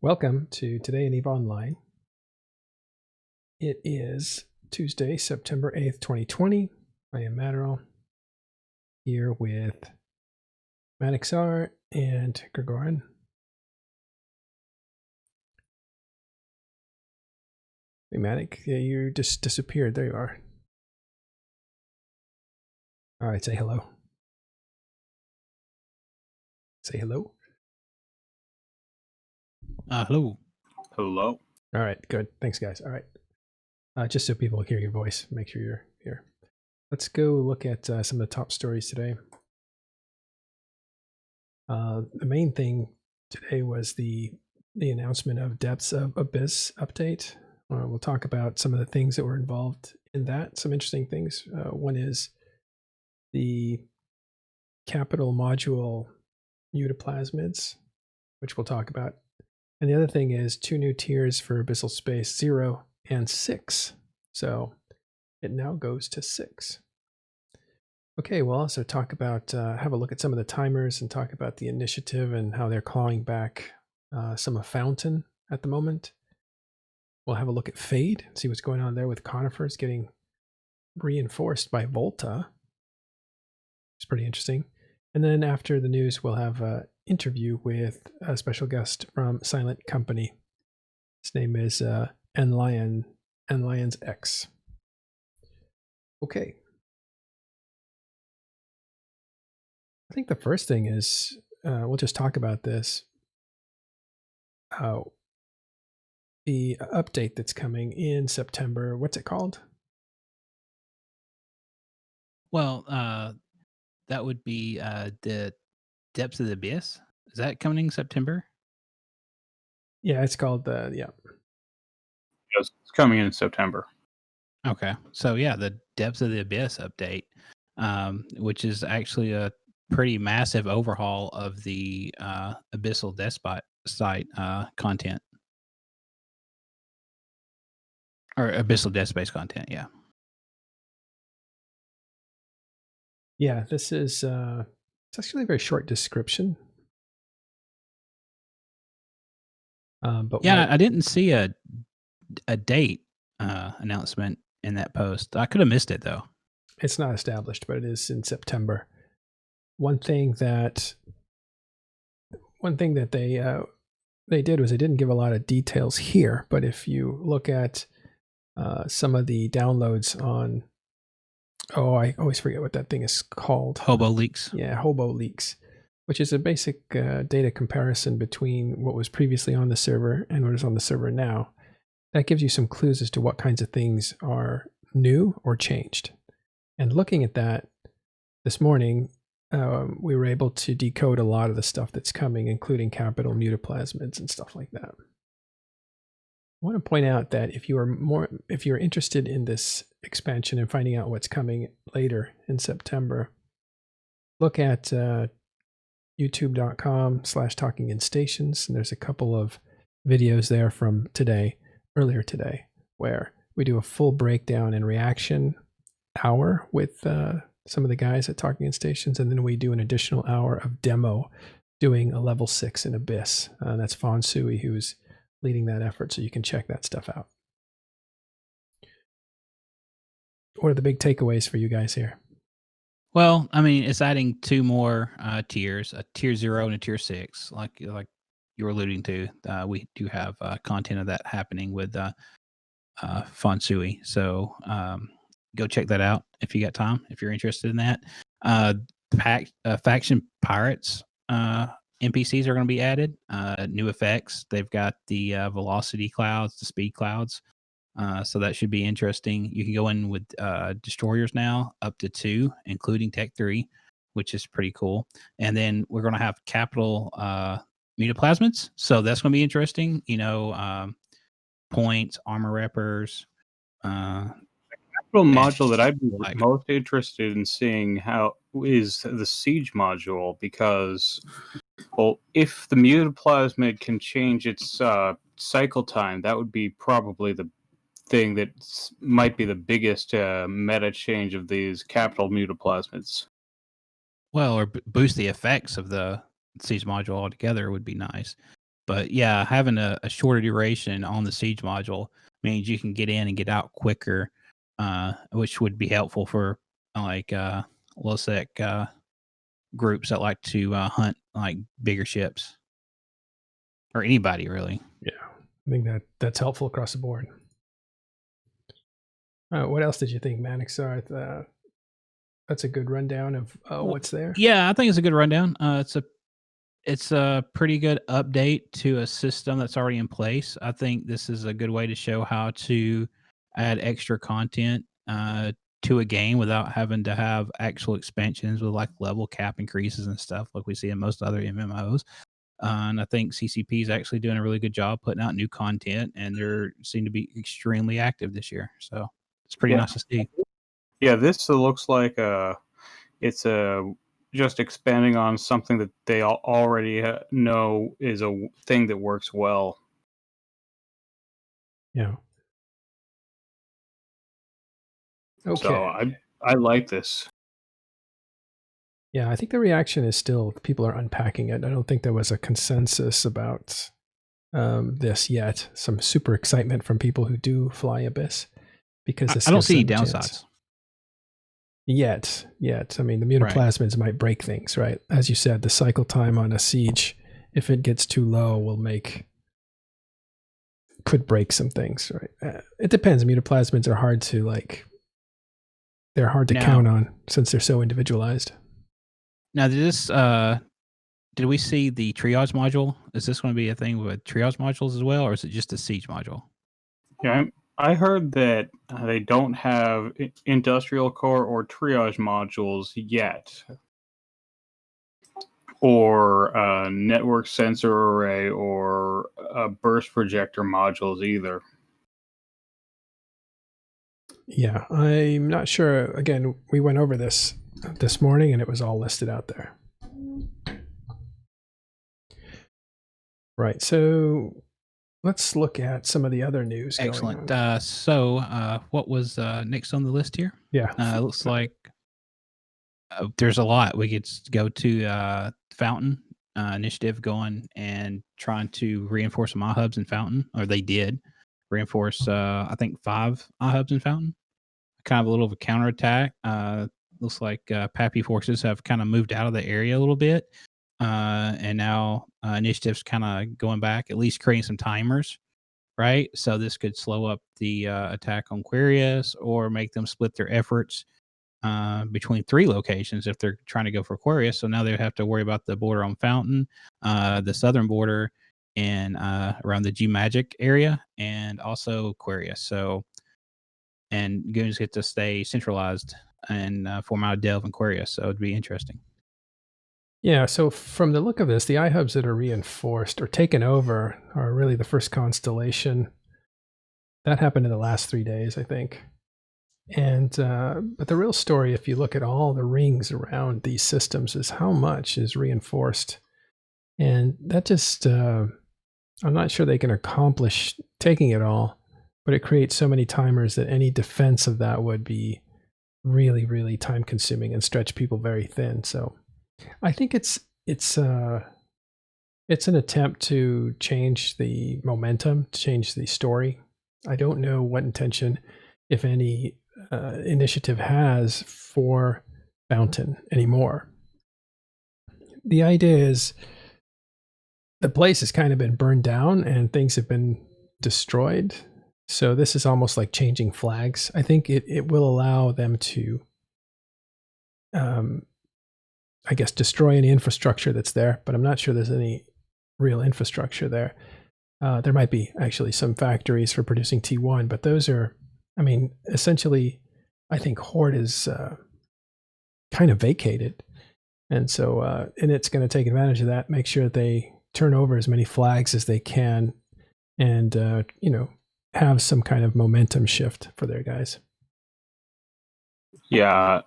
Welcome to Today in EVE Online. It is Tuesday, September 8th, 2020. I am Matterall, here with Maddoxar and Gregorin. Hey, Maddox, yeah, you just disappeared. There you are. All right, say hello. Say hello. Hello. Hello. All right, good. Thanks, guys. All right. Just so people hear your voice, make sure you're here. Let's go look at some of the top stories today. The main thing today was the announcement of Depths of Abyss update. We'll talk about some of the things that were involved in that, some interesting things. One is the capital module mutaplasmids, which we'll talk about. And the other thing is 2 new tiers for Abyssal Space, 0 and 6. So it now goes to 6. Okay, we'll also talk about, have a look at some of the timers and talk about the initiative and how they're clawing back some of Fountain at the moment. We'll have a look at Fade, see what's going on there with Conifers getting reinforced by Volta. It's pretty interesting. And then after the news, we'll have an interview with a special guest from Silent Company. His name is Lions X. Okay. I think the first thing is, we'll just talk about this. The update that's coming in September, what's it called? Well, that would be the Depths of the Abyss. Is that coming in September? Yeah, it's called yeah. Yes, it's coming in September. Okay, so yeah, the Depths of the Abyss update, which is actually a pretty massive overhaul of the Abyssal Despot site content, or Abyssal Death Space content. Yeah. Yeah, this is it's actually a very short description. But Yeah, I didn't see a date announcement in that post. I could have missed it though. it's not established, but it is in September. One thing that they did was they didn't give a lot of details here, but if you look at some of the downloads on, I always forget what that thing is called. Hobo Leaks. Yeah, Hobo Leaks, which is a basic data comparison between what was previously on the server and what is on the server now. That gives you some clues as to what kinds of things are new or changed. And looking at that this morning, we were able to decode a lot of the stuff that's coming, including capital mutaplasmids and stuff like that. I want to point out that if you're interested in this expansion and finding out what's coming later in September, look at youtube.com/talkinginstations, and there's a couple of videos there from earlier today, where we do a full breakdown and reaction hour with some of the guys at Talking in Stations, and then we do an additional hour of demo doing a level 6 in Abyss. That's Fonsui who's leading that effort, so you can check that stuff out. What are the big takeaways for you guys here? Well, I mean, it's adding 2 more tiers, a tier 0 and a tier 6, like you were alluding to. We do have content of that happening with Fonsui, so go check that out if you got time, if you're interested in that. Faction Pirates NPCs are going to be added. New effects. They've got the velocity clouds, the speed clouds. So that should be interesting. You can go in with destroyers now, up to 2, including Tech 3, which is pretty cool. And then we're going to have capital mutaplasmids. So that's going to be interesting. Points, armor reppers. Capital module that I'd be most interested in seeing how is the siege module, because, well, if the mutaplasmid can change its cycle time, that would be probably the thing that might be the biggest meta change of these capital mutaplasmids. Well, or boost the effects of the siege module altogether would be nice. But yeah, having a shorter duration on the siege module means you can get in and get out quicker, which would be helpful for like low sec groups that like to hunt like bigger ships or anybody really. Yeah, I think that's helpful across the board. What else did you think, Manixar? That's a good rundown of what's there. Yeah, I think it's a good rundown. It's a pretty good update to a system that's already in place. I think this is a good way to show how to add extra content to a game without having to have actual expansions with like level cap increases and stuff like we see in most other MMOs. And I think CCP is actually doing a really good job putting out new content, and they seem to be extremely active this year. So it's pretty nice to see. Yeah, this looks like it's just expanding on something that they already know is a thing that works well. Yeah. Okay. So I like this. Yeah, I think the reaction is still people are unpacking it. I don't think there was a consensus about this yet. Some super excitement from people who do fly Abyss because this I don't see gives any them a chance. downsides. Yet. I mean, the mutaplasmids might break things, right? As you said, the cycle time on a siege, if it gets too low, could break some things, right? It depends. Mutaplasmids are hard to they're hard to count on since they're so individualized. Now, did we see the triage module? Is this going to be a thing with triage modules as well, or is it just a siege module? Yeah, I heard that they don't have industrial core or triage modules yet, or network sensor array or burst projector modules either. Yeah, I'm not sure. Again, we went over this morning and it was all listed out there. Right, so let's look at some of the other news. Excellent. Going on. So what was next on the list here? Yeah. It looks like there's a lot. We could go to Fountain initiative going and trying to reinforce some iHubs in Fountain, or they did reinforce, I think, 5 iHubs in Fountain. Kind of a little of a counterattack. Looks like Pappy forces have kind of moved out of the area a little bit. And now initiative's kind of going back, at least creating some timers, right? So this could slow up the attack on Quirius or make them split their efforts between 3 locations if they're trying to go for Quirius. So now they have to worry about the border on Fountain, the southern border, and around the G Magic area, and also Quirius. So, and goons get to stay centralized and form out of Delve and Quirius. So it'd be interesting. Yeah, so from the look of this, the iHubs that are reinforced or taken over are really the first constellation. That happened in the last 3 days, I think. And but the real story, if you look at all the rings around these systems, is how much is reinforced. And that just, I'm not sure they can accomplish taking it all, but it creates so many timers that any defense of that would be really, really time consuming and stretch people very thin. So I think it's an attempt to change the momentum, to change the story. I don't know what intention, if any, initiative has for Fountain anymore. The idea is the place has kind of been burned down and things have been destroyed. So this is almost like changing flags. I think it will allow them to, I guess, destroy any infrastructure that's there, but I'm not sure there's any real infrastructure there. There might be actually some factories for producing T1, but those are, I mean, essentially, I think Horde is kind of vacated. And so, and it's going to take advantage of that, make sure they turn over as many flags as they can and, have some kind of momentum shift for their guys. Yeah,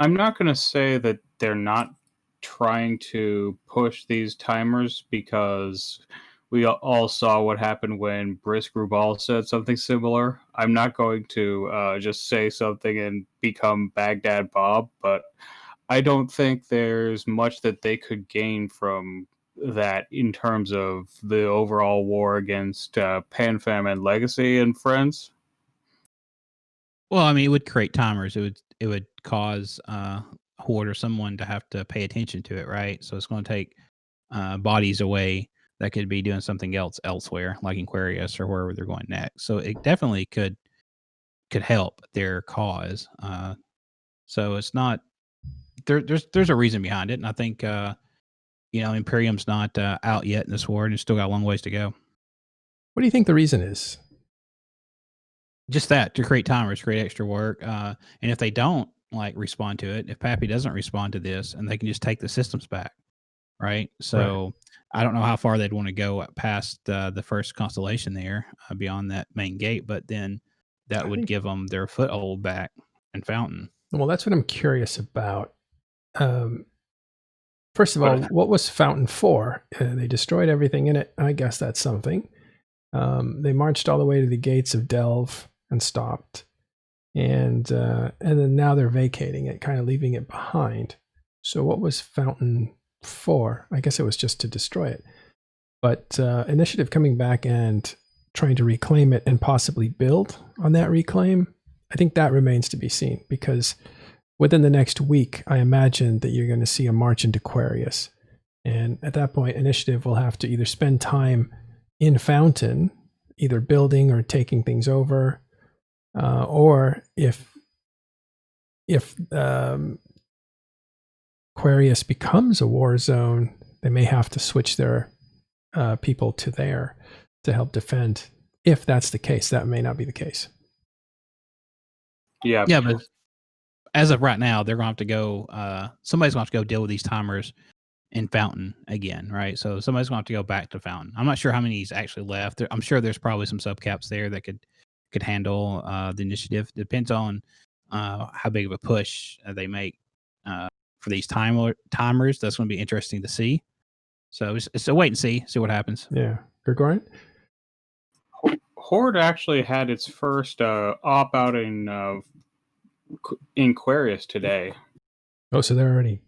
I'm not going to say that they're not trying to push these timers, because we all saw what happened when Brisk Rubal said something similar. I'm not going to just say something and become Baghdad Bob, but I don't think there's much that they could gain from that in terms of the overall war against PanFam and Legacy and friends? Well, I mean, it would create timers. It would cause Horde or someone to have to pay attention to it, right? So it's going to take bodies away that could be doing something else elsewhere, like in Aquarius or wherever they're going next. So it definitely could help their cause. So it's not there's a reason behind it, and I think Imperium's not out yet in this war, and it's still got a long ways to go. What do you think the reason is? Just that, to create timers, create extra work, and if they don't respond to it, if Pappy doesn't respond to this, and they can just take the systems back, right? So Right. I don't know how far they'd want to go past the first constellation there, beyond that main gate, but then that would give them their foothold back in Fountain. Well, that's what I'm curious about. First of all, what was Fountain for? They destroyed everything in it. I guess that's something. They marched all the way to the gates of Delve and stopped, and then now they're vacating it, kind of leaving it behind. So what was Fountain for? I guess it was just to destroy it. But Initiative coming back and trying to reclaim it and possibly build on that reclaim, I think that remains to be seen, because within the next week, I imagine that you're going to see a march into Aquarius. And at that point, Initiative will have to either spend time in Fountain, either building or taking things over, or if Aquarius becomes a war zone, they may have to switch their people to there to help defend. If that's the case, that may not be the case. Yeah, but as of right now, they're going to have to go. Somebody's going to have to go deal with these timers in Fountain again, right? So somebody's going to have to go back to Fountain. I'm not sure how many is actually left. I'm sure there's probably some subcaps there that could handle the initiative. Depends on how big of a push they make for these timers. That's going to be interesting to see. So it's a wait and see what happens. Yeah, Gregorian? Horde actually had its first op out in Aquarius today. Oh, so they're already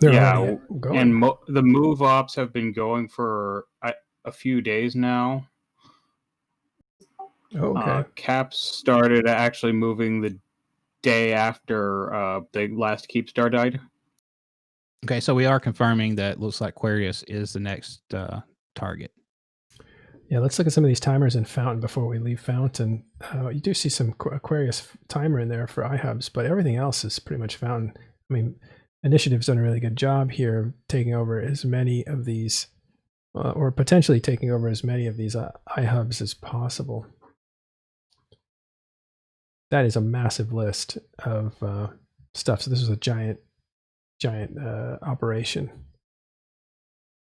going. And the move ops have been going for a few days now. Oh, okay. Caps started actually moving the day after the last Keep Star died. Okay, so we are confirming that looks like Aquarius is the next target. Yeah, let's look at some of these timers in Fountain before we leave Fountain. You do see some Aquarius timer in there for iHubs, but everything else is pretty much Fountain. I mean, Initiative's done a really good job here of taking over as many of these, or potentially taking over as many of these iHubs as possible. That is a massive list of stuff. So this is a giant operation.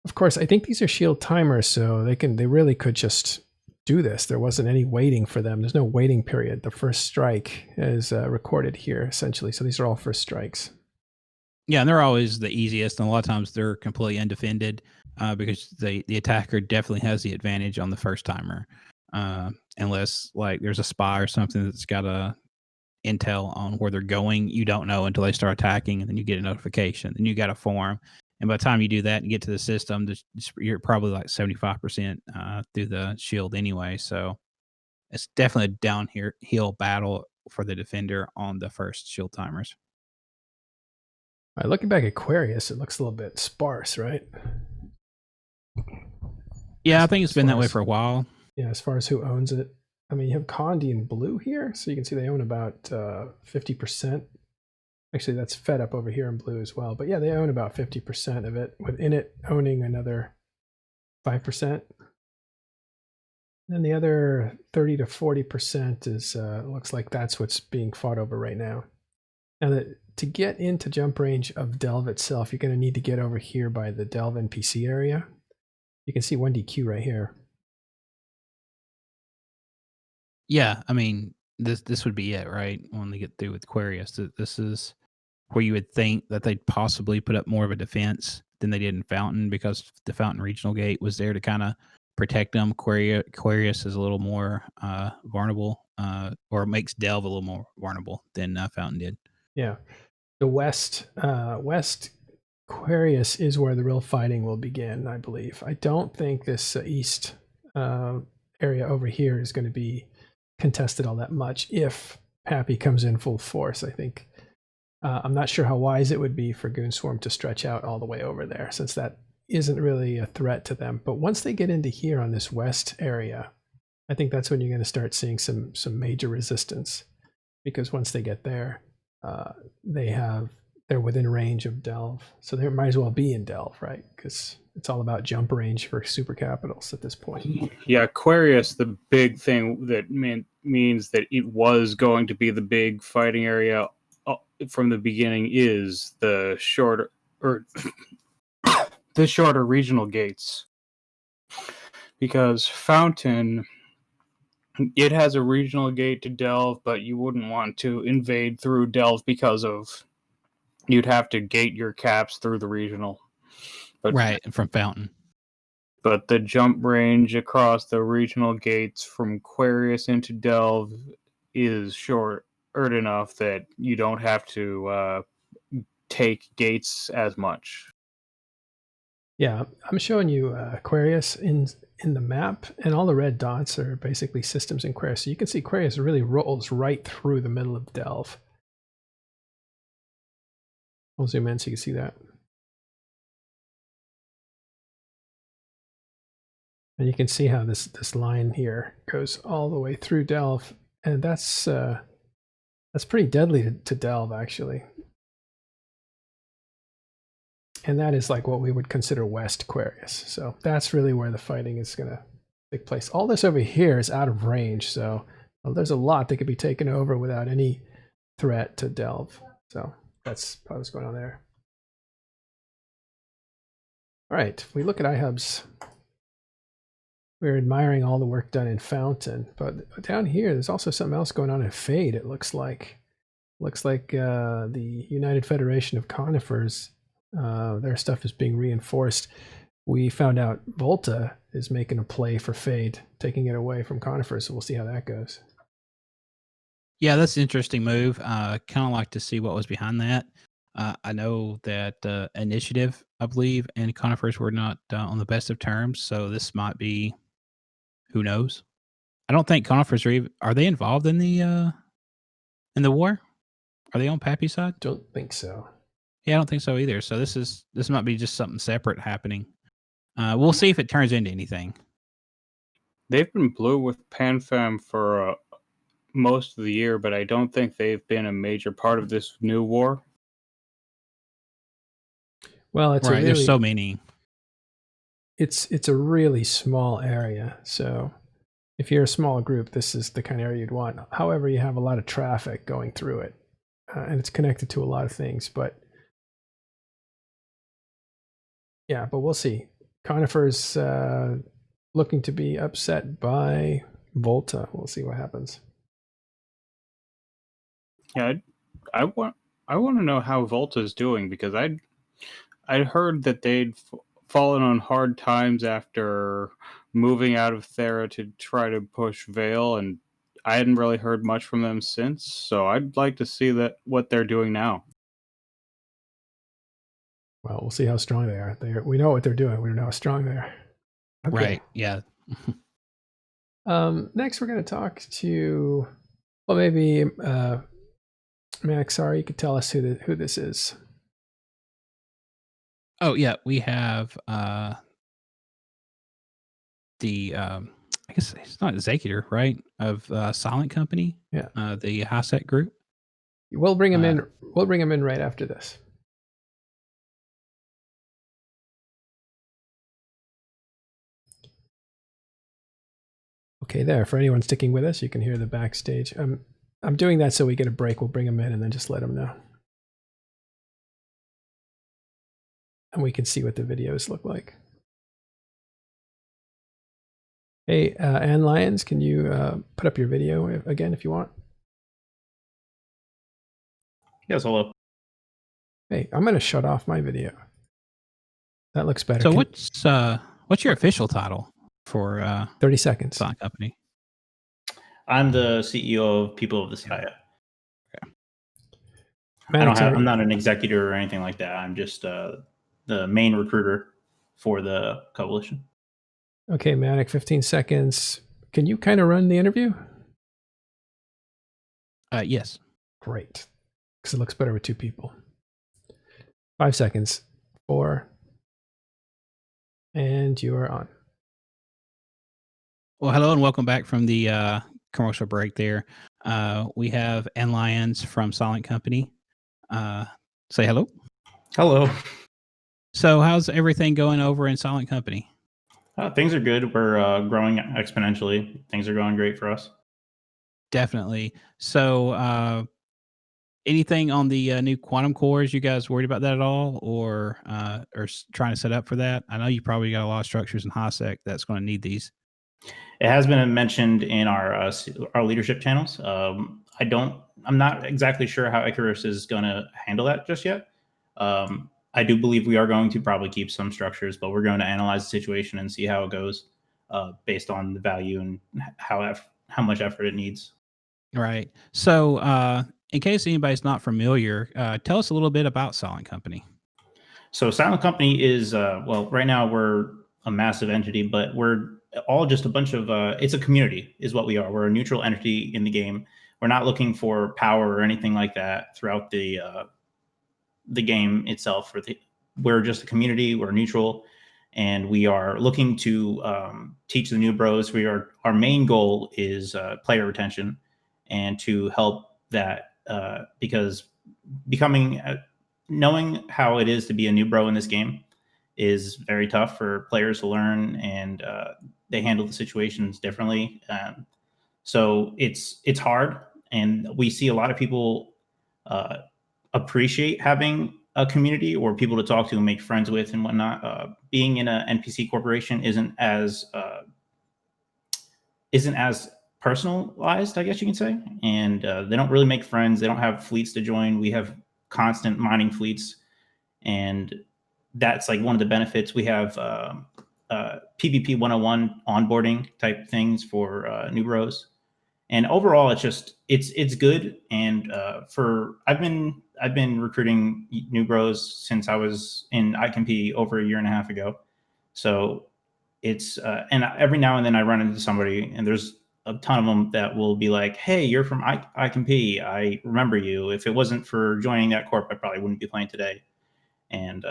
Of course, I think these are shield timers, so they really could just do this. There wasn't any waiting for them. There's no waiting period. The first strike is recorded here, essentially. So these are all first strikes. Yeah, and they're always the easiest, and a lot of times they're completely undefended because the attacker definitely has the advantage on the first timer, unless there's a spy or something that's got a intel on where they're going. You don't know until they start attacking, and then you get a notification. Then you got to form. And by the time you do that and get to the system, you're probably 75% through the shield anyway. So it's definitely a downhill battle for the defender on the first shield timers. All right, looking back at Aquarius, it looks a little bit sparse, right? Yeah, I think it's been that way for a while. Yeah, as far as who owns it. I mean, you have Condi in blue here, so you can see they own about 50%. Actually, that's fed up over here in blue as well. But yeah, they own about 50% of it, with Init owning another 5%. And the other 30 to 40% is looks like that's what's being fought over right now. Now, to get into jump range of Delve itself, you're going to need to get over here by the Delve NPC area. You can see 1DQ right here. Yeah, I mean, this would be it, right? When they get through with Aquarius, this is where you would think that they'd possibly put up more of a defense than they did in Fountain, because the Fountain Regional Gate was there to kind of protect them. Aquarius is a little more vulnerable, or makes Delve a little more vulnerable than Fountain did. Yeah, the west Aquarius is where the real fighting will begin, I believe. I don't think this east area over here is going to be contested all that much if Pappy comes in full force. I think I'm not sure how wise it would be for Goonswarm to stretch out all the way over there, since that isn't really a threat to them. But once they get into here on this west area, I think that's when you're going to start seeing some major resistance, because once they get there, they're within range of Delve, so they might as well be in Delve, right? Because it's all about jump range for super capitals at this point. Yeah, Aquarius, the big thing that means that it was going to be the big fighting area from the beginning is the shorter the shorter regional gates, because Fountain, it has a regional gate to Delve, but you wouldn't want to invade through Delve because of you'd have to gate your caps through the regional. But, right, from Fountain. But the jump range across the regional gates from Aquarius into Delve is short enough that you don't have to take gates as much. Yeah, I'm showing you Aquarius in the map, and all the red dots are basically systems in Aquarius. So you can see Aquarius really rolls right through the middle of Delve. I'll zoom in so you can see that. And you can see how this line here goes all the way through Delve, and that's pretty deadly to Delve, actually. And that is like what we would consider West Aquarius. So that's really where the fighting is going to take place. All this over here is out of range, so there's a lot that could be taken over without any threat to Delve. So that's probably what's going on there. All right, if we look at iHubs, we're admiring all the work done in Fountain, but down here there's also something else going on in Fade. It looks like the United Federation of Conifers, their stuff is being reinforced. We found out Volta is making a play for Fade, taking it away from Conifers, so we'll see how that goes. Yeah, that's an interesting move. Kind of like to see what was behind that. I know that Initiative, I believe, and Conifers were not on the best of terms, so this might be, who knows? I don't think Conifers are they involved in the war? Are they on Pappy's side? Don't think so. Yeah, I don't think so either. So this might be just something separate happening. We'll see if it turns into anything. They've been blue with PanFam for most of the year, but I don't think they've been a major part of this new war. Well, it's right. There's so many. It's a really small area, so if you're a small group, this is the kind of area you'd want. However, you have a lot of traffic going through it, and it's connected to a lot of things. But yeah, but we'll see. Conifers looking to be upset by Volta. We'll see what happens. Yeah, I want to know how Volta's doing, because I'd heard that they'd fallen on hard times after moving out of Thera to try to push Vale, and I hadn't really heard much from them since. So I'd like to see what they're doing now. Well, we'll see how strong they are. We know what they're doing. We don't know how strong they are. Okay. Right. Yeah. Next, we're going to talk to, well, maybe Max. Sorry, you could tell us who this is. Oh yeah, we have the I guess it's not Executor, right? Of Silent Company. Yeah. The Hasset group. We'll bring him in. We'll bring him in right after this. Okay, there. For anyone sticking with us, you can hear the backstage. I'm doing that so we get a break. We'll bring him in and then just let him know. And we can see what the videos look like. Hey, Ann Lyons, can you put up your video again if you want? Yes, hello. Hey, I'm going to shut off my video. That looks better. So what's your official title for 30 seconds. Silent Company? I'm the CEO of People of the Sky. Okay. I'm not an executor or anything like that. I'm just the main recruiter for the coalition. Okay, Matic, 15 seconds. Can you kind of run the interview? Yes. Great. Because it looks better with 2 people. 5 seconds. 4. And you are on. Well, hello and welcome back from the commercial break there. We have N Lions from Silent Company. Say hello. Hello. So how's everything going over in Silent Company? Things are good. We're growing exponentially. Things are going great for us. Definitely. So anything on the new quantum cores? You guys worried about that at all, or trying to set up for that? I know you probably got a lot of structures in HiSec that's going to need these. It has been mentioned in our leadership channels. I'm not exactly sure how Icarus is going to handle that just yet. I do believe we are going to probably keep some structures, but we're going to analyze the situation and see how it goes based on the value and how much effort it needs. Right. So in case anybody's not familiar, tell us a little bit about Silent Company. So Silent Company is, well, right now we're a massive entity, but we're all just a bunch of, it's a community is what we are. We're a neutral entity in the game. We're not looking for power or anything like that throughout the game itself. We're just a community, we're neutral, and we are looking to teach the new bros. Our main goal is player retention and to help that because knowing how it is to be a new bro in this game is very tough for players to learn, and they handle the situations differently. So it's hard, and we see a lot of people appreciate having a community or people to talk to and make friends with and whatnot. Being in an NPC corporation isn't as personalized, I guess you can say, and they don't really make friends. They don't have fleets to join. We have constant mining fleets, and that's like one of the benefits. We have PvP 101 onboarding type things for new bros, and overall it's good. And I've been recruiting new bros since I was in ICMP over a year and a half ago. So it's and every now and then I run into somebody, and there's a ton of them that will be like, "Hey, you're from ICMP. I remember you. If it wasn't for joining that corp, I probably wouldn't be playing today." And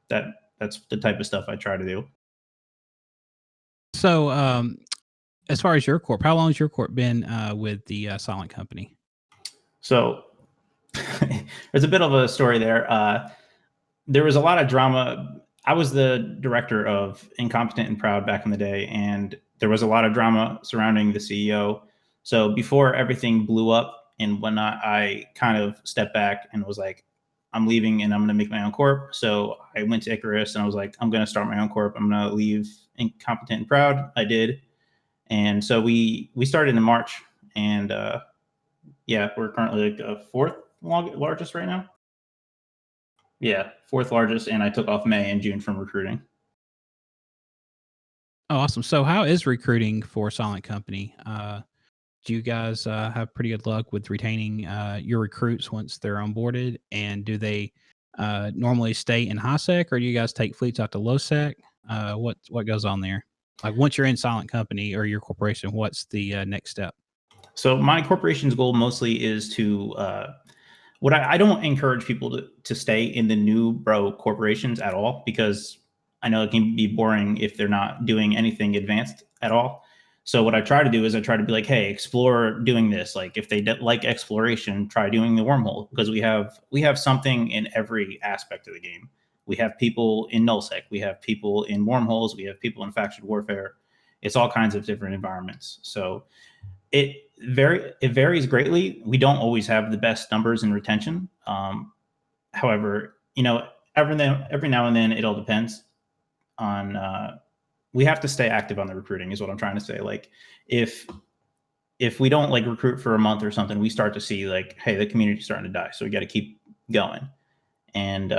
that's the type of stuff I try to do. So as far as your corp, how long has your corp been with the Silent Company? So there's a bit of a story there. There was a lot of drama. I was the director of Incompetent and Proud back in the day, and there was a lot of drama surrounding the CEO. So before everything blew up and whatnot, I kind of stepped back and was like, I'm leaving and I'm going to make my own corp. So I went to Icarus and I was like, I'm going to start my own corp. I'm going to leave Incompetent and Proud. I did. And so we started in March, and yeah, we're currently like the 4th largest right now. Yeah, 4th largest, and I took off May and June from recruiting. Oh, awesome. So how is recruiting for Silent Company? Do you guys have pretty good luck with retaining your recruits once they're onboarded? And do they normally stay in HiSec, or do you guys take fleets out to low sec? What goes on there? Like once you're in Silent Company or your corporation, what's the next step? So my corporation's goal mostly is to I don't encourage people to stay in the new bro corporations at all, because I know it can be boring if they're not doing anything advanced at all. So what I try to do is I try to be like, hey, explore doing this. Like if they like exploration, try doing the wormhole, because we have something in every aspect of the game. We have people in nullsec, we have people in wormholes, we have people in faction warfare. It's all kinds of different environments. So it varies greatly. We don't always have the best numbers in retention. However, every now and then it all depends on. We have to stay active on the recruiting, is what I'm trying to say. Like if we don't like recruit for a month or something, we start to see like, hey, the community's starting to die, so we got to keep going. And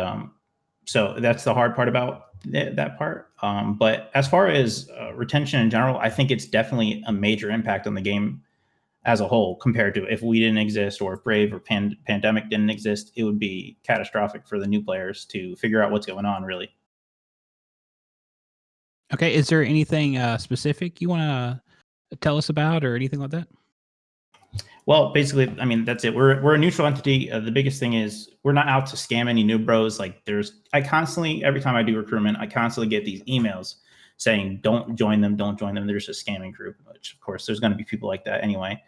so that's the hard part about that part. But as far as retention in general, I think it's definitely a major impact on the game as a whole, compared to if we didn't exist, or if Brave or Pandemic didn't exist. It would be catastrophic for the new players to figure out what's going on, really. Okay. Is there anything specific you want to tell us about or anything like that? Well, basically, I mean, that's it. We're a neutral entity. The biggest thing is we're not out to scam any new bros. Like I constantly, every time I do recruitment, I constantly get these emails saying, don't join them, don't join them. They're just a scamming group, which of course there's going to be people like that anyway.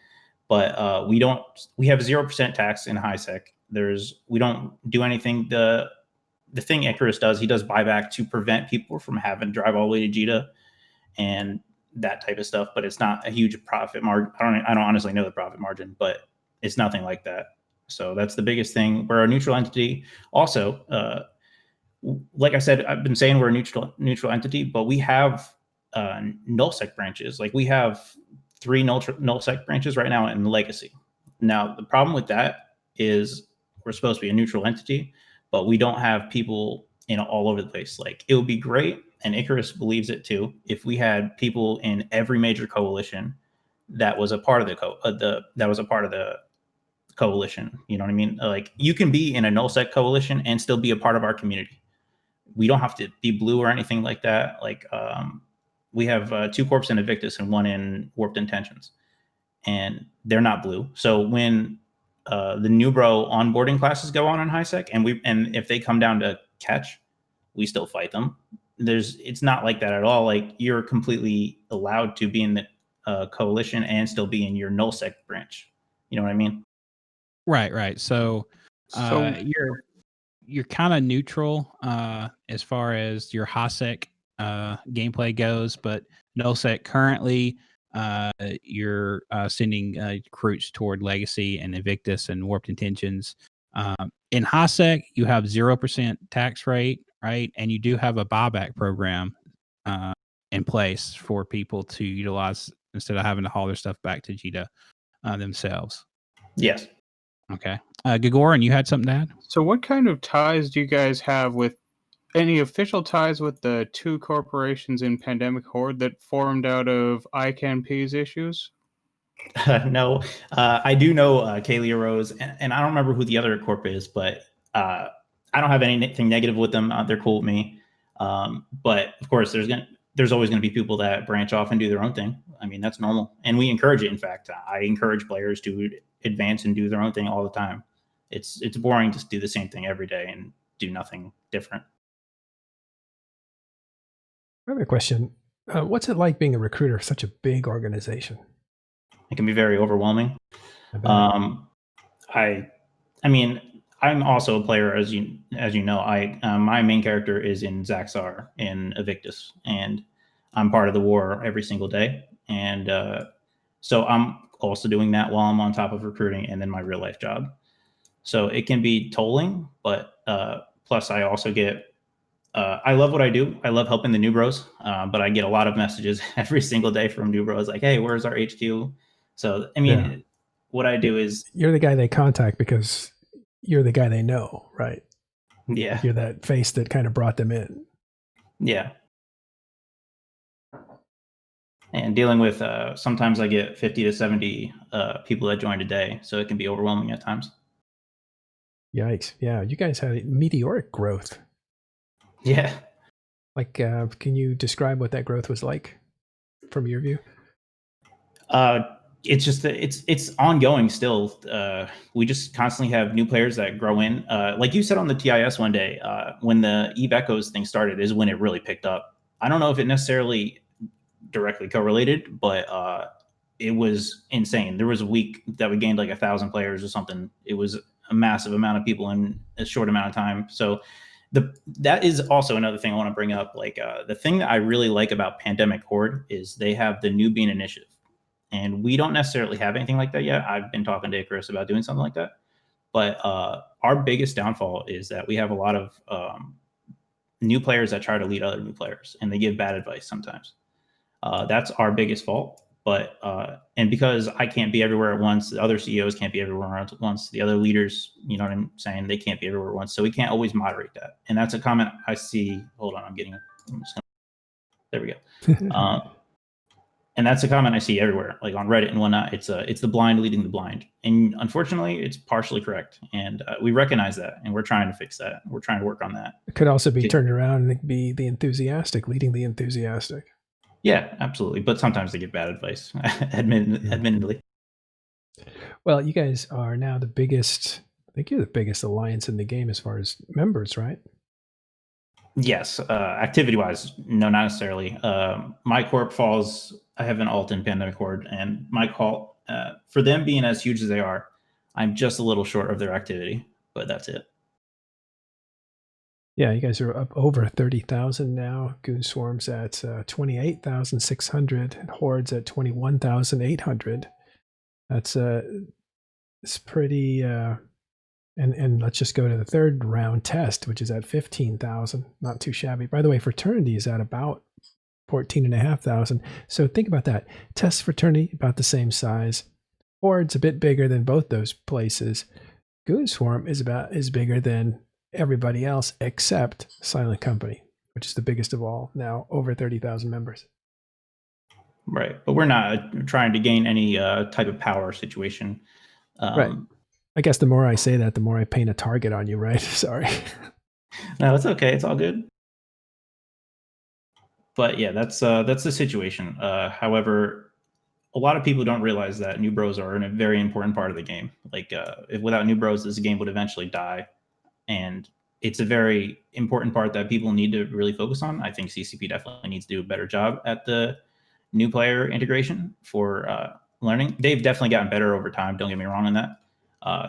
But we have 0% tax in HiSec. We don't do anything. The thing Icarus does, he does buyback to prevent people from having to drive all the way to Jita and that type of stuff, but it's not a huge profit margin. I don't honestly know the profit margin, but it's nothing like that. So that's the biggest thing. We're a neutral entity. Also, like I said, I've been saying we're a neutral entity, but we have nullsec branches. Like we have 3 nullsec branches right now in Legacy. Now, the problem with that is we're supposed to be a neutral entity, but we don't have people all over the place. Like it would be great, and Icarus believes it too, if we had people in every major coalition that was a part of the coalition. You know what I mean? Like you can be in a nullsec coalition and still be a part of our community. We don't have to be blue or anything like that. Like we have 2 corps in Invictus and 1 in Warped Intentions, and they're not blue. So when the new bro onboarding classes go on HiSec, and if they come down to catch, we still fight them. It's not like that at all. Like you're completely allowed to be in the coalition and still be in your nullsec branch. You know what I mean? Right. So you're kind of neutral as far as your HiSec gameplay goes, but nullsec currently you're sending recruits toward Legacy and Invictus and Warped Intentions. In HiSec, you have 0% tax rate, right? And you do have a buyback program in place for people to utilize instead of having to haul their stuff back to Jita themselves. Yes. Okay. Gagoran, you had something to add? So what kind of ties do you guys have with any official ties with the 2 corporations in Pandemic Horde that formed out of ICANP's issues? No, I do know Kaylee Rose, and I don't remember who the other corp is, but I don't have anything negative with them. They're cool with me. But of course, there's always going to be people that branch off and do their own thing. I mean, that's normal, and we encourage it. In fact, I encourage players to advance and do their own thing all the time. It's boring to do the same thing every day and do nothing different. I have a question. What's it like being a recruiter of such a big organization? It can be very overwhelming. I mean, I'm also a player, as you know. My main character is in Zaxxar in Evictus, and I'm part of the war every single day. And so I'm also doing that while I'm on top of recruiting and then my real life job. So it can be tolling, but plus I also get. I love what I do. I love helping the new bros, but I get a lot of messages every single day from new bros like, "Hey, where's our HQ?" So I mean, what I do is you're the guy they contact because you're the guy they know, right? Yeah, like you're that face that kind of brought them in. Yeah, and dealing with sometimes I get 50 to 70 people that join a day, so it can be overwhelming at times. Yikes! Yeah, you guys had meteoric growth. Yeah. Like, can you describe what that growth was like from your view? It's just it's ongoing still. We just constantly have new players that grow in. Like you said on the TIS one day, when the Eve Echoes thing started is when it really picked up. I don't know if it necessarily directly correlated, but it was insane. There was a week that we gained like 1,000 players or something. It was a massive amount of people in a short amount of time. So that is also another thing I want to bring up. Like the thing that I really like about Pandemic Horde is they have the Nubian Initiative, and we don't necessarily have anything like that yet. I've been talking to Icarus about doing something like that, but our biggest downfall is that we have a lot of new players that try to lead other new players, and they give bad advice sometimes. That's our biggest fault. But and because I can't be everywhere at once, the other CEOs can't be everywhere at once. The other leaders, you know what I'm saying, they can't be everywhere at once. So we can't always moderate that. And that's a comment I see. Hold on, there we go. And that's a comment I see everywhere, like on Reddit and whatnot. It's the blind leading the blind, and unfortunately, it's partially correct. And we recognize that, and we're trying to fix that. We're trying to work on that. It could also be turned around and be the enthusiastic leading the enthusiastic. Yeah, absolutely. But sometimes they give bad advice, admittedly. Well, you guys are now the biggest. I think you're the biggest alliance in the game as far as members, right? Yes, activity-wise, no, not necessarily. My corp falls. I have an alt in Pandemic Horde, and my call for them being as huge as they are, I'm just a little short of their activity, but that's it. Yeah, you guys are up over 30,000 now. Goon Swarm's at 28,600, and Horde's at 21,800. That's it's pretty. And let's just go to the third round test, which is at 15,000. Not too shabby. By the way, Fraternity is at about 14,500. So think about that. Test Fraternity about the same size. Horde's a bit bigger than both those places. Goon Swarm is bigger than everybody else except Silent Company, which is the biggest of all, now over 30,000 members. Right, but we're not trying to gain any type of power situation. Right. I guess the more I say that, the more I paint a target on you, right? Sorry. No, it's okay. It's all good. But yeah, that's the situation. However, a lot of people don't realize that new bros are a very important part of the game. Like, if without new bros, this game would eventually die, and it's a very important part that people need to really focus on. I think CCP definitely needs to do a better job at the new player integration for learning. They've definitely gotten better over time. Don't get me wrong on that.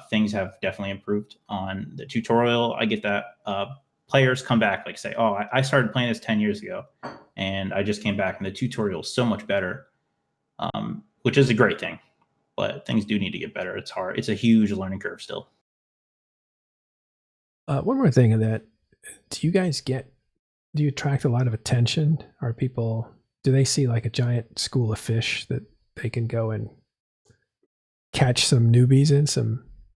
Things have definitely improved on the tutorial. I get that players come back, like say, oh, I started playing this 10 years ago and I just came back and the tutorial is so much better, which is a great thing, but things do need to get better. It's hard. It's a huge learning curve still. One more thing of that, do you attract a lot of attention? Do they see like a giant school of fish that they can go and catch some newbies in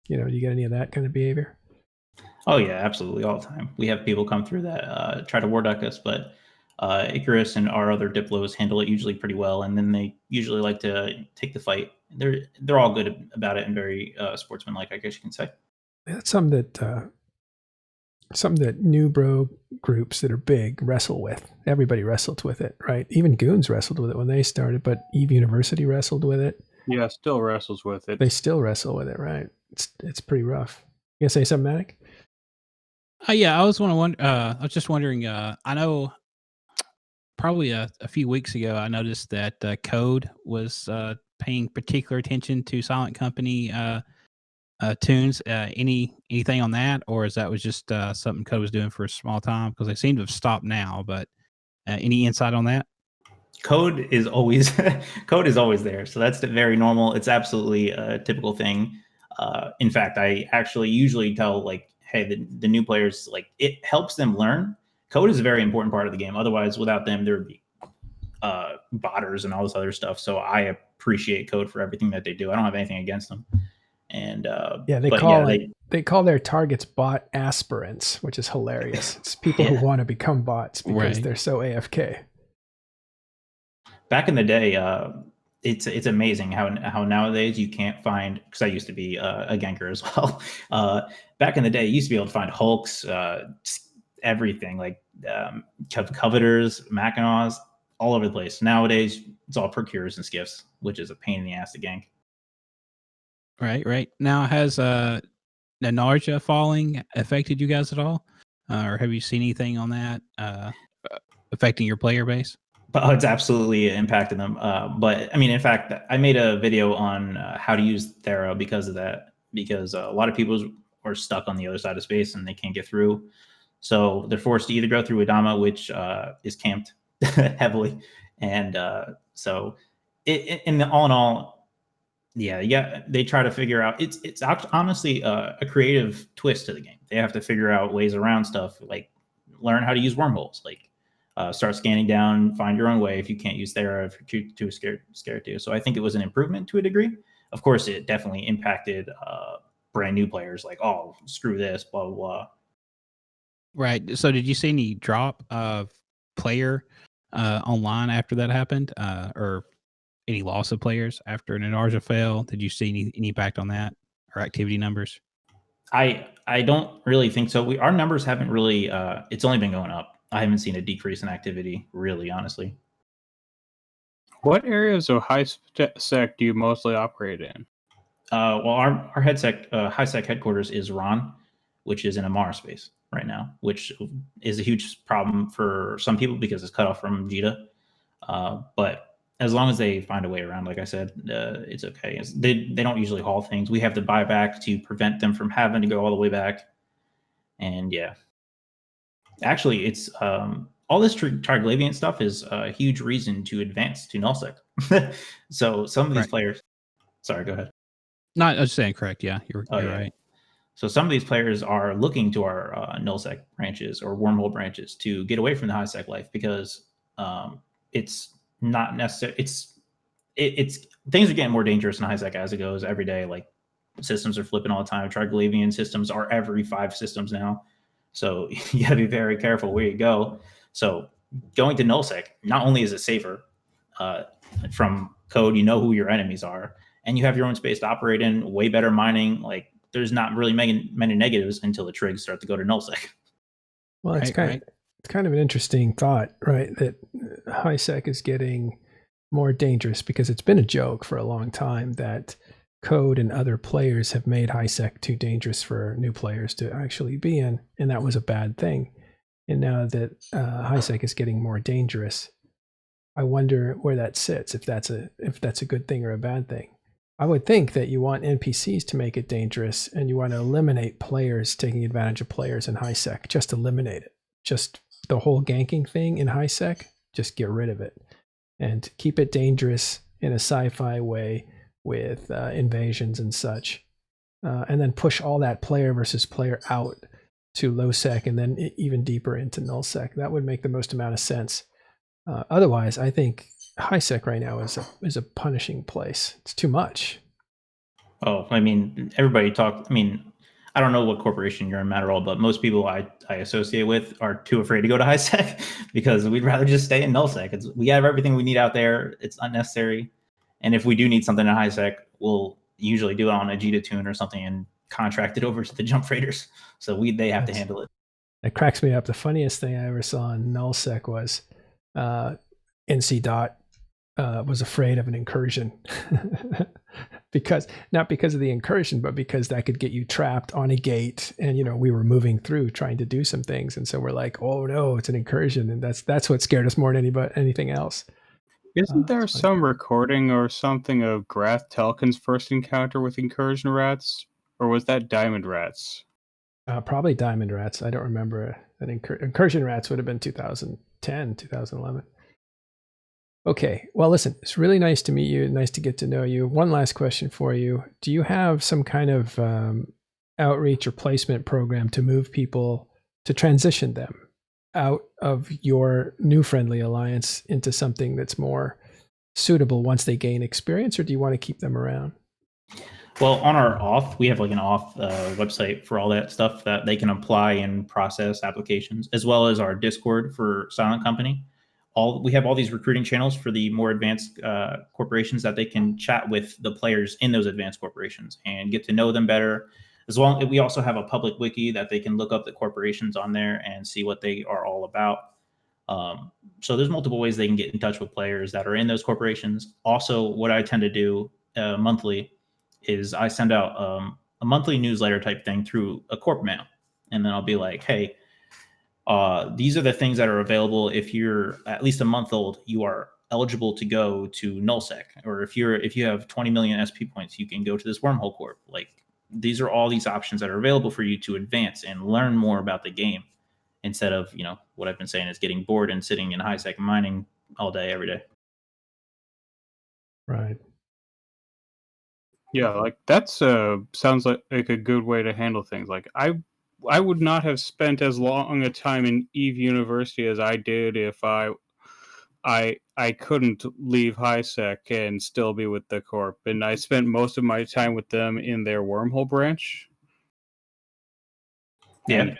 do you get any of that kind of behavior? Oh yeah, absolutely. All the time. We have people come through that try to war duck us, but Icarus and our other Diplos handle it usually pretty well. And then they usually like to take the fight. They're all good about it and very sportsmanlike, I guess you can say. That's something that new bro groups that are big wrestle with. Everybody wrestled with it, right? Even Goons wrestled with it when they started, but Eve University wrestled with it. Yeah, still wrestles with it. They still wrestle with it, right? It's pretty rough. You gonna say something, Matic? Yeah, I was just wondering. I know probably a few weeks ago, I noticed that Code was paying particular attention to Silent Company tunes. Anything on that, or is that was just something Code was doing for a small time? Because they seem to have stopped now. But any insight on that? Code is always there, so that's very normal. It's absolutely a typical thing. In fact, I actually usually tell like, hey, the new players, like, it helps them learn. Code is a very important part of the game. Otherwise, without them, there would be botters and all this other stuff. So I appreciate Code for everything that they do. I don't have anything against them. And they call their targets bot aspirants, which is hilarious. It's people who want to become bots because they're so AFK. Back in the day, it's amazing how nowadays you can't find, because I used to be a ganker as well. Back in the day, you used to be able to find Hulks, everything, like Covetors, Mackinaws, all over the place. Nowadays, it's all Procurers and Skiffs, which is a pain in the ass to gank. Right. Now, has the Narja falling affected you guys at all? Or have you seen anything on that affecting your player base? Oh, it's absolutely impacted them. But I mean, in fact, I made a video on how to use Thera because of that, because a lot of people are stuck on the other side of space and they can't get through. So they're forced to either go through Adama, which is camped heavily. And so all in all, yeah, they try to figure out, it's honestly a creative twist to the game. They have to figure out ways around stuff, like learn how to use wormholes, like start scanning down, find your own way if you can't use Thera, if you're too scared to. So I think it was an improvement to a degree. Of course, it definitely impacted brand new players, like, oh, screw this, blah, blah, blah. Right. So did you see any drop of player online after that happened? Or any loss of players after an Enarja fail? Did you see any impact on that or activity numbers? I don't really think so. Our numbers haven't really. It's only been going up. I haven't seen a decrease in activity, really, honestly. What areas of high sec do you mostly operate in? Well, our high sec headquarters is Ron, which is in Amara space right now, which is a huge problem for some people because it's cut off from Jita. But as long as they find a way around, like I said, it's okay. They don't usually haul things. We have to buy back to prevent them from having to go all the way back. And yeah, actually, it's all this Triglavian stuff is a huge reason to advance to nullsec. So some of these players. Sorry, go ahead. No, I was saying correct. Yeah, you're right. So some of these players are looking to our nullsec branches or wormhole branches to get away from the high sec life because it's not necessary. It's things are getting more dangerous in high sec as it goes every day. Like systems are flipping all the time. Triglavian systems are every 5 systems now. So you gotta be very careful where you go. So going to nullsec, not only is it safer from code, you know who your enemies are, and you have your own space to operate in, way better mining. Like there's not really many negatives until the trigs start to go to nullsec. Well, it's kind of an interesting thought, right? That high sec is getting more dangerous because it's been a joke for a long time that code and other players have made high sec too dangerous for new players to actually be in, and that was a bad thing. And now that high sec is getting more dangerous, I wonder where that sits. If that's a good thing or a bad thing. I would think that you want NPCs to make it dangerous, and you want to eliminate players taking advantage of players in high sec. Just eliminate it. Just the whole ganking thing in high sec. Just get rid of it, and keep it dangerous in a sci-fi way with invasions and such, and then push all that player versus player out to low sec, and then even deeper into null sec. That would make the most amount of sense. Otherwise, I think high sec right now is a punishing place. It's too much. Oh, I mean, everybody talk. I mean, I don't know what corporation you're in, Matterall, but most people I associate with are too afraid to go to high sec because we'd rather just stay in null sec. We have everything we need out there. It's unnecessary. And if we do need something in high sec, we'll usually do it on a Jita tune or something and contract it over to the jump freighters. So they have to handle it. It cracks me up. The funniest thing I ever saw in null sec was NC Dot was afraid of an incursion not because of the incursion, but because that could get you trapped on a gate. And, we were moving through trying to do some things. And so we're like, oh no, it's an incursion. And that's what scared us more than anything else. Isn't there some recording or something of Grath Telkin's first encounter with incursion rats? Or was that diamond rats? Probably diamond rats. I don't remember. That incursion rats would have been 2010, 2011. Okay, well, listen, it's really nice to meet you. Nice to get to know you. One last question for you. Do you have some kind of outreach or placement program to move people, to transition them out of your new friendly alliance into something that's more suitable once they gain experience, or do you want to keep them around? Well, on our auth, we have like an auth website for all that stuff that they can apply and process applications, as well as our Discord for Silent Company. We have all these recruiting channels for the more advanced corporations that they can chat with the players in those advanced corporations and get to know them better. We also have a public wiki that they can look up the corporations on there and see what they are all about. So there's multiple ways they can get in touch with players that are in those corporations. Also, what I tend to do monthly is I send out a monthly newsletter type thing through a corp mail. And then I'll be like, hey, these are the things that are available. If you're at least a month old, you are eligible to go to nullsec. Or if you have 20 million SP points, you can go to this wormhole corp. Like, these are all these options that are available for you to advance and learn more about the game, instead of, what I've been saying is getting bored and sitting in high sec mining all day, every day. Right. Yeah, like that's sounds like a good way to handle things. Like I would not have spent as long a time in Eve University as I did if I couldn't leave high sec and still be with the corp. And I spent most of my time with them in their wormhole branch. Yeah.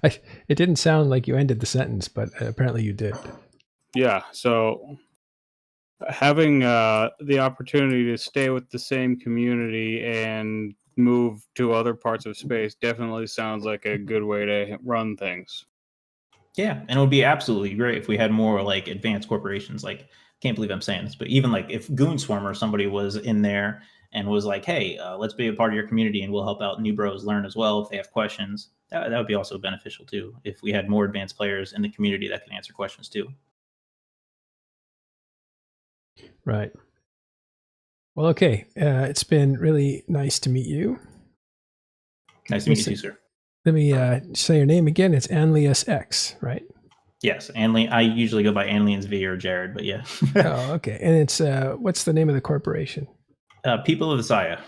It didn't sound like you ended the sentence, but apparently you did. Yeah, so Having the opportunity to stay with the same community and move to other parts of space definitely sounds like a good way to run things. Yeah, and it would be absolutely great if we had more like advanced corporations. Like, can't believe I'm saying this, but even like if Goonswarm or somebody was in there and was like, "Hey, let's be a part of your community, and we'll help out new bros learn as well if they have questions." That would be also beneficial too if we had more advanced players in the community that can answer questions too. Right. Well, okay. It's been really nice to meet you. Nice to meet you too, sir. Let me say your name again. It's Anlius X, right? Yes, Anley. I usually go by Anlians V or Jared, but yeah. Oh, okay. And it's what's the name of the corporation? People of the Saya.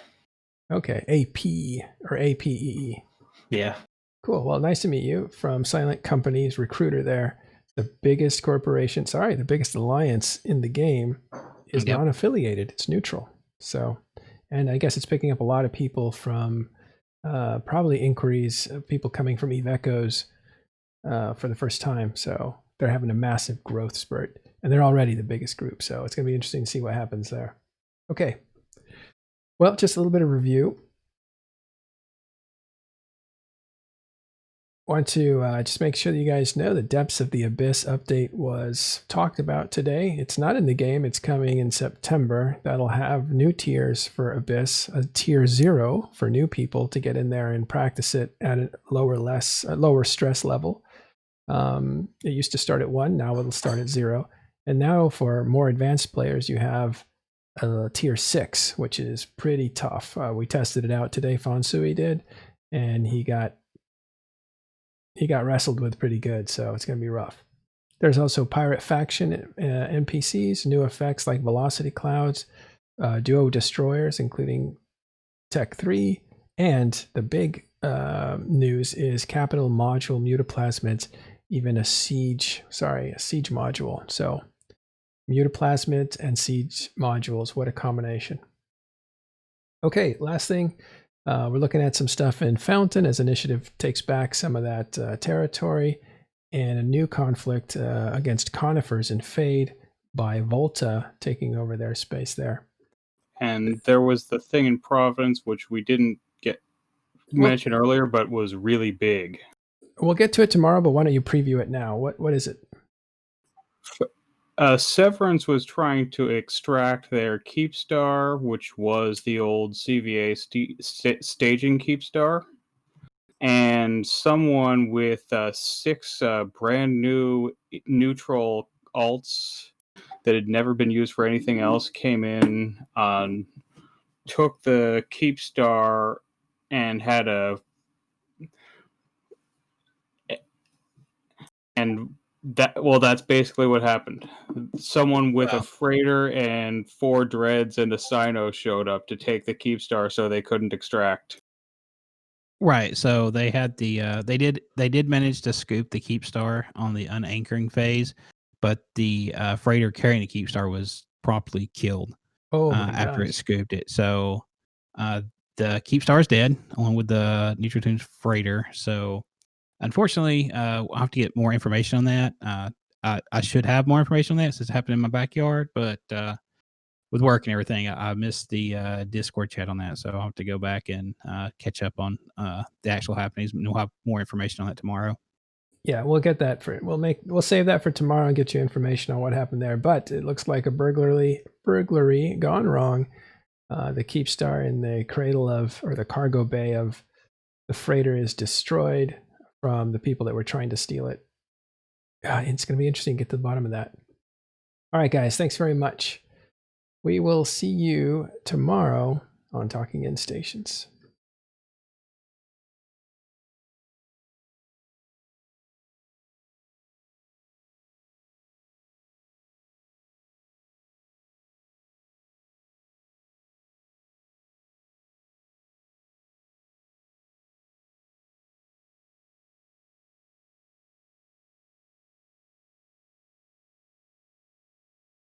Okay, AP or APEE. Yeah. Cool. Well, nice to meet you. From Silent Company's recruiter there. The biggest corporation, the biggest alliance in the game is non-affiliated. It's neutral. So, and I guess it's picking up a lot of people from probably inquiries of people coming from Eve Echoes for the first time. So they're having a massive growth spurt, and they're already the biggest group. So it's going to be interesting to see what happens there. Okay. Well, just a little bit of review. Want to just make sure that you guys know the Depths of the Abyss update was talked about today. It's not in the game. It's coming in September. That'll have new tiers for Abyss, a tier 0 for new people to get in there and practice it at a lower stress level. It used to start at 1. Now it'll start at 0. And now for more advanced players, you have tier 6, which is pretty tough. We tested it out today. Fonsui did, and he got wrestled with pretty good, so it's going to be rough. There's also Pirate Faction NPCs, new effects like Velocity Clouds, Duo Destroyers, including Tech 3, and the big news is Capital Module Mutaplasmids, even a Siege module. So Mutaplasmids and Siege modules, what a combination. Okay, last thing. We're looking at some stuff in Fountain as Initiative takes back some of that territory, and a new conflict against Conifers in Fade by Volta taking over their space there. And there was the thing in Providence, which we didn't get mentioned earlier, but was really big. We'll get to it tomorrow, but why don't you preview it now? What is it? Severance was trying to extract their Keepstar, which was the old CVA staging Keepstar, and someone with 6 brand new neutral alts that had never been used for anything else came in, took the Keepstar, and had that's basically what happened. Someone with a freighter and 4 dreads and a Sino showed up to take the Keepstar, so they couldn't extract. Right. So they had the they did manage to scoop the Keepstar on the unanchoring phase, but the freighter carrying the Keepstar was promptly killed after it scooped it. So the Keepstar is dead, along with the Neutrotunes freighter. So unfortunately, I'll have to get more information on that. I should have more information on that since it happened in my backyard, but with work and everything, I missed the Discord chat on that, so I'll have to go back and catch up on the actual happenings. We'll have more information on that tomorrow. Yeah, we'll get that we'll save that for tomorrow and get you information on what happened there. But it looks like a burglary gone wrong. The Keepstar in the cradle or the cargo bay of the freighter is destroyed from the people that were trying to steal it. It's going to be interesting to get to the bottom of that. All right, guys, thanks very much. We will see you tomorrow on Talking In Stations.